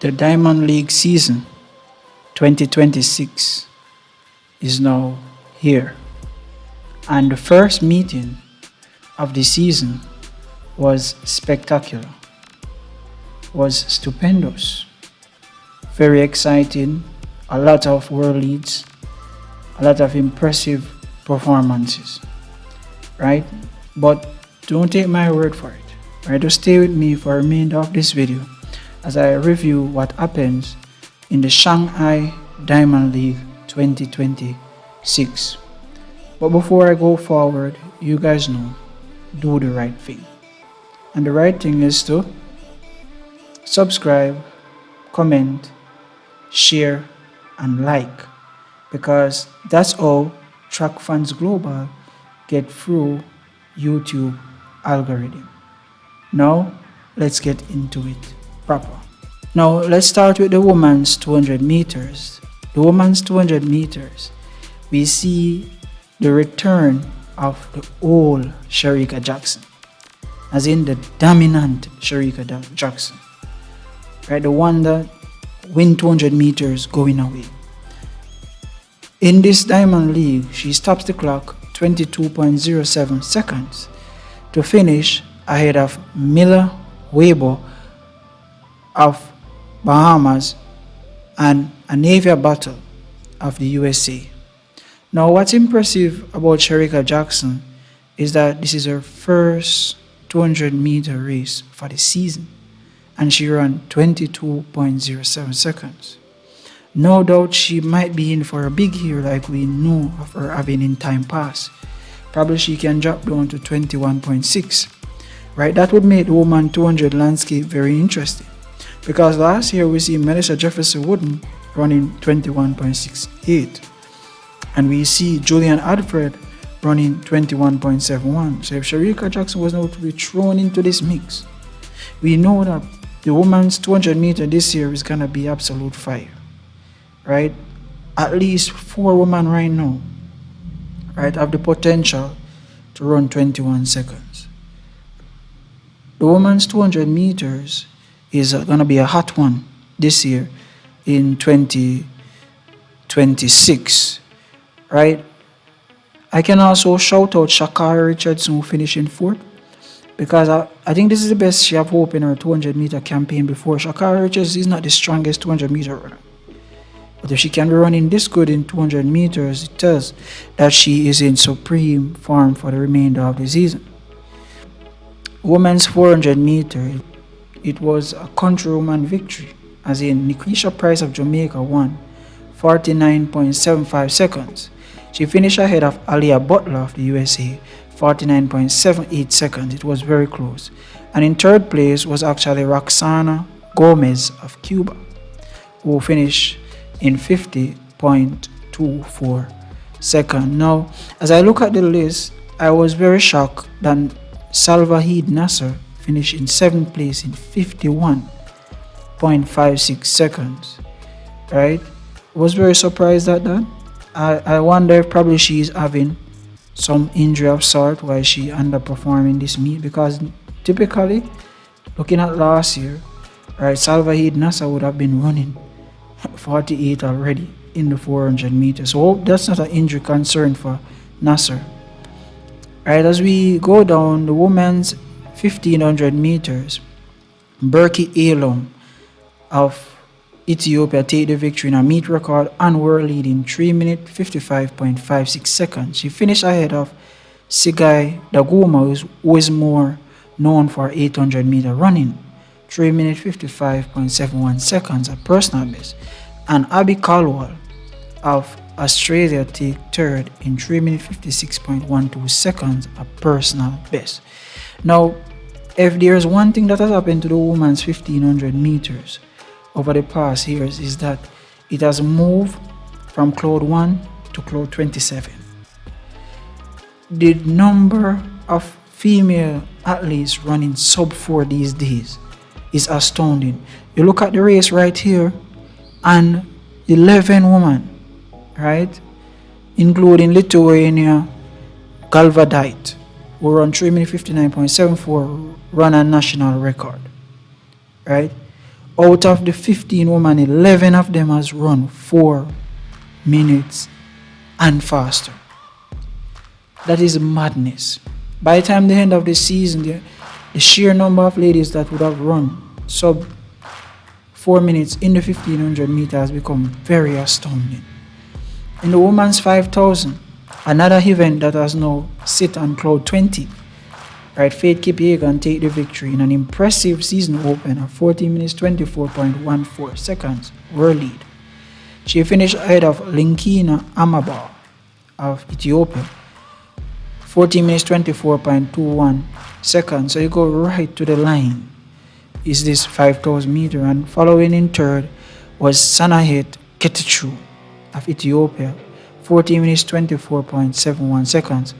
The Diamond League season 2026 is now here, and the first meeting of the season was spectacular, was stupendous, very exciting, a lot of world leads, a lot of impressive performances, right? But don't take my word for it, right? Just stay with me for the remainder of this video as I review what happens in the Shanghai Diamond League 2026. But before I go forward, you guys know, do the right thing. And the right thing is to subscribe, comment, share, and like, because that's how Track Fans Global get through YouTube algorithm. Now, let's get into it proper. Now, let's start with the women's 200 meters. The women's 200 meters, we see the return of the old Shericka Jackson, as in the dominant Shericka Jackson, right? The one that win 200 meters going away. In this Diamond League, she stops the clock 22.07 seconds to finish ahead of Miller Weibo of Bahamas and Anavia Battle of the USA. Now, what's impressive about Shericka Jackson is that this is her first 200-meter race for the season, and she ran 22.07 seconds. No doubt she might be in for a big year like we know of her having in time past. Probably she can drop down to 21.6. Right, that would make the woman 200 landscape very interesting, because last year we see Melissa Jefferson Wooden running 21.68, and we see Julian Adfred running 21.71. So if Shericka Jackson was not to be thrown into this mix, we know that the women's 200 meter this year is gonna be absolute fire, right? At least 4 women right now, right, have the potential to run 21 seconds. The women's 200 meters is gonna be a hot one this year in 2026, right? I can also shout out Shakara Richardson, who finished in 4th, because I think this is the best she have hope in her 200 meter campaign before. Shakara Richardson is not the strongest 200 meter runner, but if she can be running this good in 200 meters, it tells that she is in supreme form for the remainder of the season. Women's 400 meter, it was a countrywoman victory, as in Nikisha Price of Jamaica won 49.75 seconds. She finished ahead of Alia Butler of the USA, 49.78 seconds. It was very close. And in 3rd place was actually Roxana Gomez of Cuba, who finished in 50.24 seconds. Now, as I look at the list, I was very shocked that Salvahid Nasser finished in 7th place in 51.56 seconds, right? Was very surprised at that. I wonder if probably she is having some injury of sort why she underperforming this meet, because typically, looking at last year, right, Salvahid Nasser would have been running 48 already in the 400 meters. So that's not an injury concern for Nasser. Right, as we go down the women's 1500 meters, Berkey Alum of Ethiopia take the victory in a meet record and world lead in 3 minutes 55.56 seconds. She finished ahead of Sigai Daguma, who is more known for 800 meter running, 3 minutes 55.71 seconds, a personal best, and Abby Caldwell of Australia take 3rd in 3 minutes 56.12 seconds, a personal best. Now, if there's one thing that has happened to the women's 1500 meters over the past years, is that it has moved from cloud 1 to cloud 27. The number of female athletes running sub 4 these days is astounding. You look at the race right here, and 11 women, right, including Lithuania Galvadite, who run 3 minutes 59.74, run a national record, right? Out of the 15 women, 11 of them has run 4 minutes and faster. That is madness. By the time the end of the season, the sheer number of ladies that would have run sub 4 minutes in the 1500 meters has become very astounding. In the women's 5000, another event that has now sit on cloud 20, right? Faith Kipyegon take the victory in an impressive season opener, 14 minutes 24.14 seconds world lead. She finished ahead of Linkina Amaba of Ethiopia, 14 minutes 24.21 seconds. So you go right to the line. Is this 5,000 meter, and following in third was Sanahet Ketichu of Ethiopia, 14 minutes 24.71 seconds.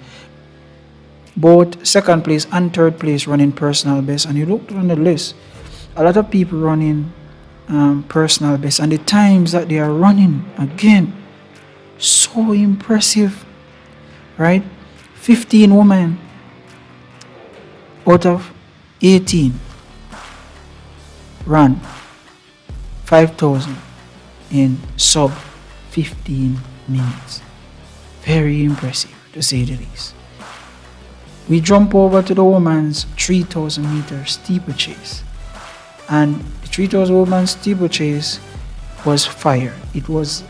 Both second place and third place running personal best, and you look on the list, a lot of people running personal best, and the times that they are running, again, so impressive, right? 15 women out of 18 run 5,000 in sub 15 minutes. Very impressive, to say the least. We jump over to the women's 3,000 meter steeplechase, and the 3,000 women's steeplechase was fire. It was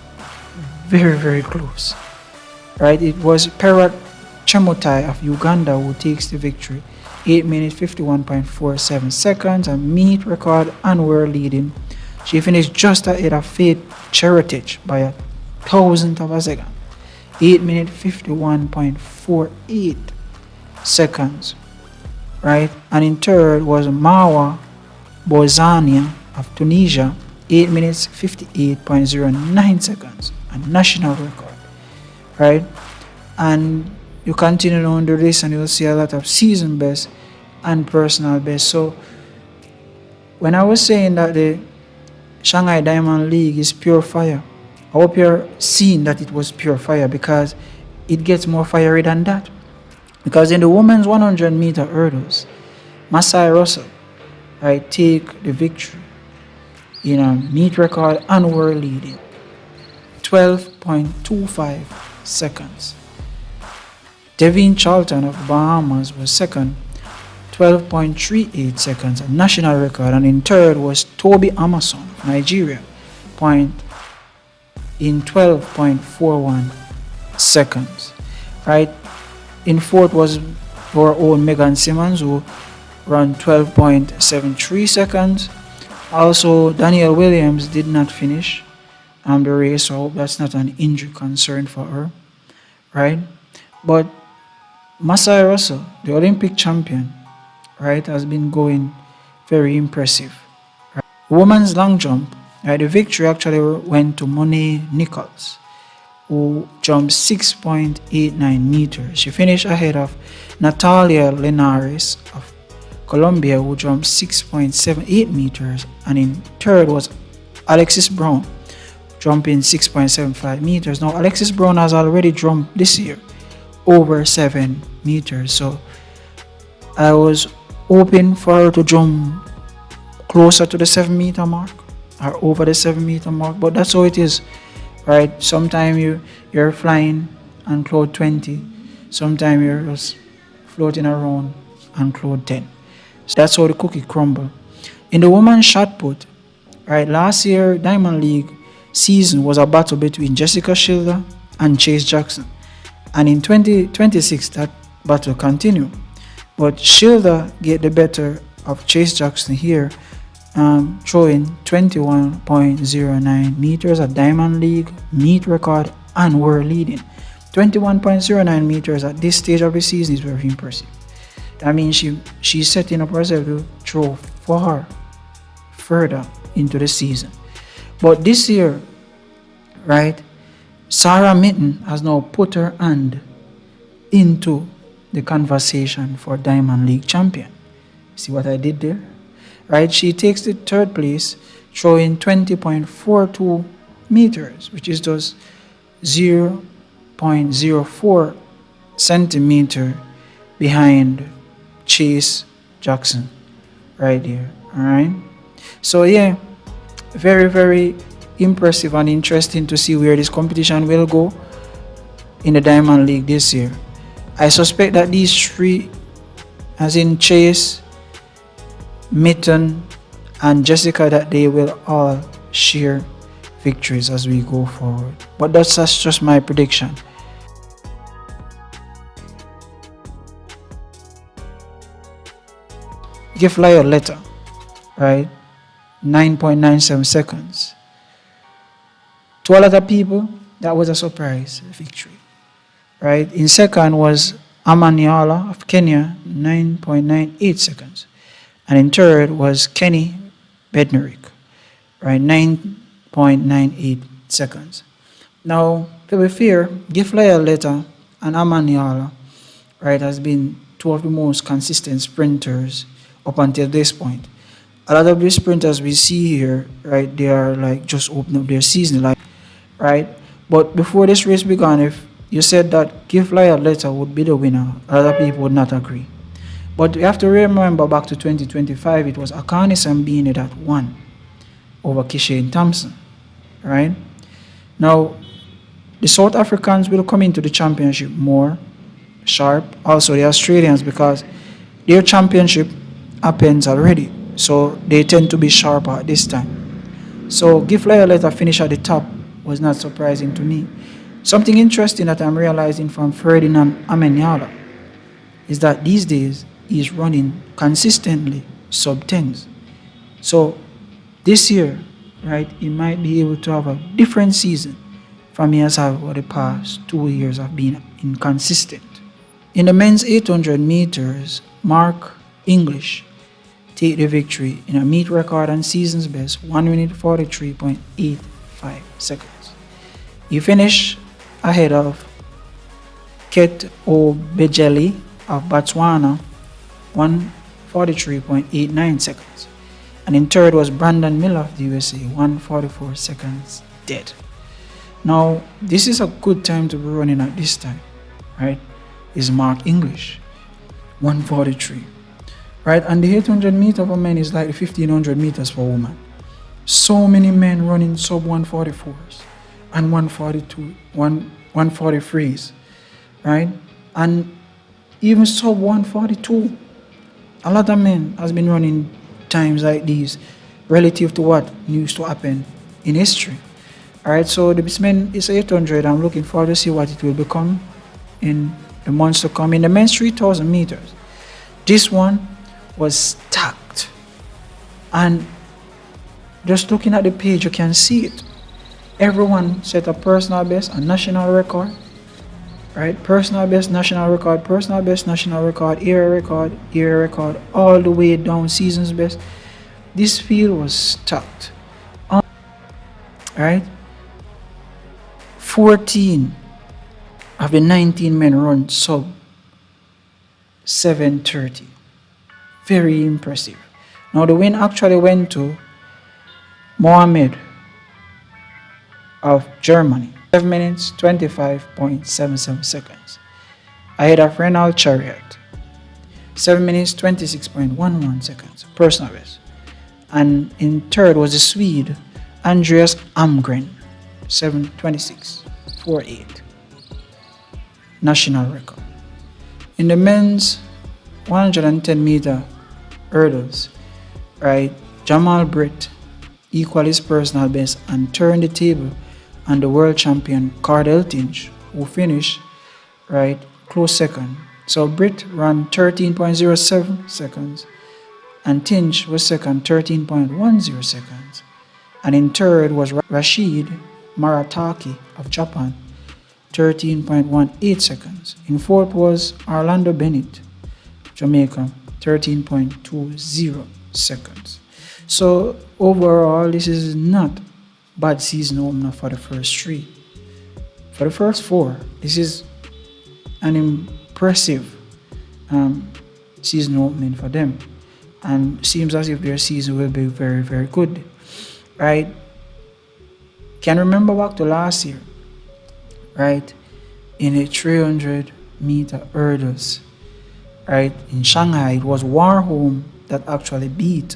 very, very close, right? It was Perat Chemutai of Uganda who takes the victory, 8 minutes 51.47 seconds, a meet record and world leading. She finished just ahead of Faith Cheritage by a thousandth of a second, 8 minutes 51.48 seconds, right? And in third was Mawa Bozania of Tunisia, 8 minutes 58.09 seconds, a national record, right? And you continue on the list and you'll see a lot of season best and personal best. So when I was saying that the Shanghai Diamond League is pure fire, I hope you're seeing that it was pure fire, because it gets more fiery than that. Because in the women's 100 meter hurdles, Masai Russell, right, take the victory in a meet record and world leading, 12.25 seconds. Devin Charlton of Bahamas was second, 12.38 seconds, a national record. And in third was Toby Amason of Nigeria, in 12.41 seconds, right? In fourth was our own Megan Simmons, who ran 12.73 seconds. Also, Danielle Williams did not finish the race, so I hope that's not an injury concern for her, right? But Masai Russell, the Olympic champion, right, has been going very impressive. Right? Women's long jump, right, the victory actually went to Monet Nichols, who jumped 6.89 meters. She finished ahead of Natalia Linares of Colombia, who jumped 6.78 meters. And in third was Alexis Brown, jumping 6.75 meters. Now, Alexis Brown has already jumped this year over 7 meters. So I was hoping for her to jump closer to the 7 meter mark or over the 7 meter mark, but that's how it is, right? Sometimes you're flying on cloud 20, sometimes you're just floating around on cloud 10. So that's how the cookie crumble. In the women's shot put, right, last year Diamond League season was a battle between Jessica Schilder and Chase Jackson, and in 2026 that battle continued, but Schilder get the better of Chase Jackson here, throwing 21.09 meters, a Diamond League meet record and world leading. 21.09 meters at this stage of the season is very impressive. I mean, she's setting up herself to throw far further into the season. But this year, right, Sarah Mitten has now put her hand into the conversation for Diamond League champion. See what I did there? Right, she takes the third place, throwing 20.42 meters, which is just 0.04 centimeter behind Chase Jackson right there. All right, so yeah, Very, very impressive and interesting to see where this competition will go in the Diamond League this year. I suspect that these three, as in Chase, Mitten, and Jessica, that they will all share victories as we go forward. But that's just my prediction. Give Flyer letter, right? 9.97 seconds. To a lot of people, that was a surprise victory, right? In second was Amaniala of Kenya, 9.98 seconds. And in third was Kenny Bednarik, right? 9.98 seconds. Now, to be fair, Giflaya Leta and Amaniala, right, has been two of the most consistent sprinters up until this point. A lot of the sprinters we see here, right, they are like just opening up their season, like, right? But before this race began, if you said that Giflaya Leta would be the winner, a lot of people would not agree. But you have to remember back to 2025, it was Akani Sambini that won over Kishane Thompson, right? Now, the South Africans will come into the championship more sharp. Also, the Australians, because their championship happens already, so they tend to be sharper at this time. So, Giflaya Leta finish at the top was not surprising to me. Something interesting that I'm realizing from Ferdinand Amenyala is that these days he's running consistently sub 10s. So this year, right, he might be able to have a different season from he has had over the past 2 years of being inconsistent. In the men's 800 meters, Mark English take the victory in a meet record and season's best 1 minute 43.85 seconds. He finished ahead of Ket Obejeli of Botswana, 143.89 seconds. And in third was Brandon Miller of the USA, 144 seconds dead. Now, this is a good time to be running at this time, right? Is Mark English, 143. Right, and the 800 meter for men is like the 1500 meters for women. So many men running sub 144s and 142, 143s, right? And even sub 142. A lot of men has been running times like these relative to what used to happen in history. All right, so the men is 800. I'm looking forward to see what it will become in the months to come. In the men's 3000 meters, this one was stacked, and just looking at the page you can see it. Everyone set a personal best, a national record, right? Personal best, national record, personal best, national record, era record, all the way down season's best. This field was stacked. All right, 14 of the 19 men run sub 7:30. Very impressive. Now the win actually went to Mohammed of Germany, 7 minutes 25.77 seconds. Ahead of Renald Chariot, 7 minutes 26.11 seconds, personal best. And in third was the Swede Andreas Amgren, 7:26.48, national record. In the men's 110 meter hurdles, right, Jamal Britt equaled his personal best and turned the table on the world champion Cardell Tinch, who finished, right, close second. So Britt ran 13.07 seconds and Tinch was second, 13.10 seconds. And in third was Rashid Marataki of Japan, 13.18 seconds. In fourth was Orlando Bennett, Jamaica, 13.20 seconds. So overall, this is not bad season opener for the first three. For the first four, this is an impressive season opening for them, and seems as if their season will be very, very good, right? Can remember back to last year, right, in the 300 meter hurdles, right, in Shanghai. It was Warholm that actually beat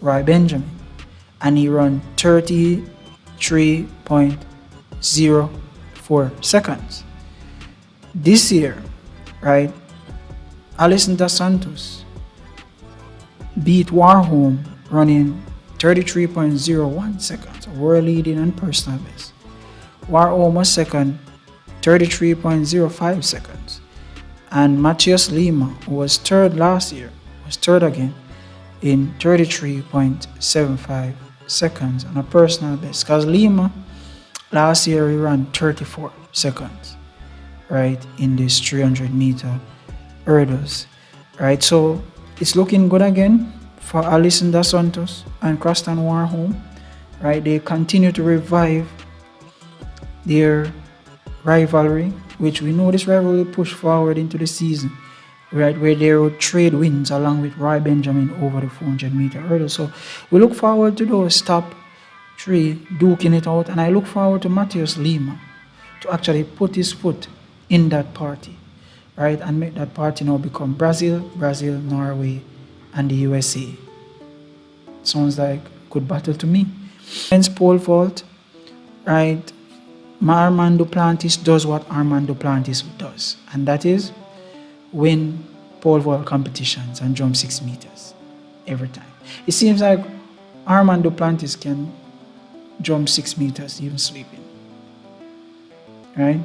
Roy Benjamin. and he ran 33.04 seconds. This year, right, Alison Dos Santos beat Warholm running 33.01 seconds, world leading and personal best. Warholm was second, 33.05 seconds. And Matthias Lima, who was third last year, was third again in 33.75 seconds on a personal best. Because Lima last year he ran 34 seconds, right, in this 300-meter hurdles, right? So it's looking good again for Alison Dos Santos and Croston Warholm, right? They continue to revive their rivalry, which we know this rivalry will push forward into the season, right, where they will trade wins along with Roy Benjamin over the 400-meter hurdle. So we look forward to those top three duking it out, and I look forward to Matthias Lima to actually put his foot in that party, right, and make that party now become Brazil, Norway, and the USA. Sounds like a good battle to me. Men's pole vault, right, Armand Duplantis does what Armand Duplantis does, and that is win pole vault competitions and jump 6 meters every time. It seems like Armand Duplantis can jump 6 meters even sleeping, right?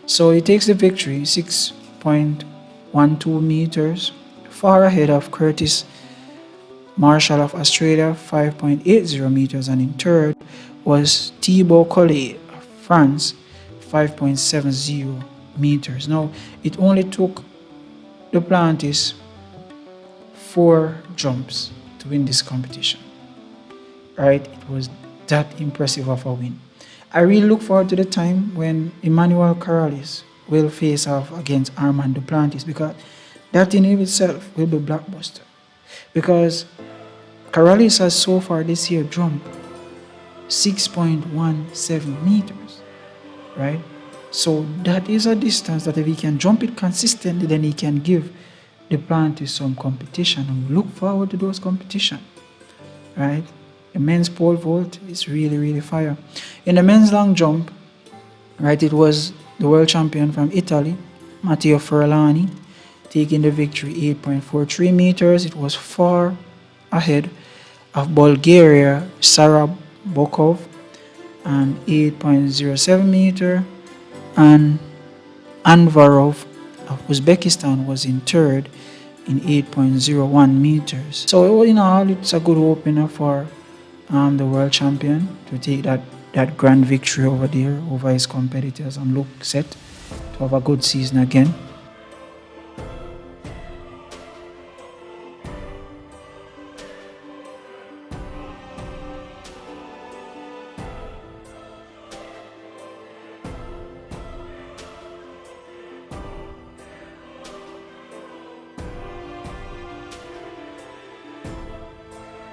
So he takes the victory, 6.12 meters, far ahead of Curtis Marshall of Australia, 5.80 meters, and in third was Thibaut Collet of France, 5.70 meters. Now, it only took Duplantis 4 jumps to win this competition, right? It was that impressive of a win. I really look forward to the time when Emmanuel Corrales will face off against Armand Duplantis, because that in itself will be blockbuster. Because Corrales has so far this year jumped 6.17 meters, right? So that is a distance that if he can jump it consistently, then he can give Duplantis some competition, and we look forward to those competitions, right? The men's pole vault is really, really fire. In the men's long jump, right, it was the world champion from Italy, Matteo Ferralani, taking the victory, 8.43 meters. It was far ahead of Bulgaria, Sarah Bokov, and 8.07 meter, and Anvarov of Uzbekistan was in third in 8.01 meters. So all in all, it's a good opener for the world champion to take that grand victory over there over his competitors and look set to have a good season again.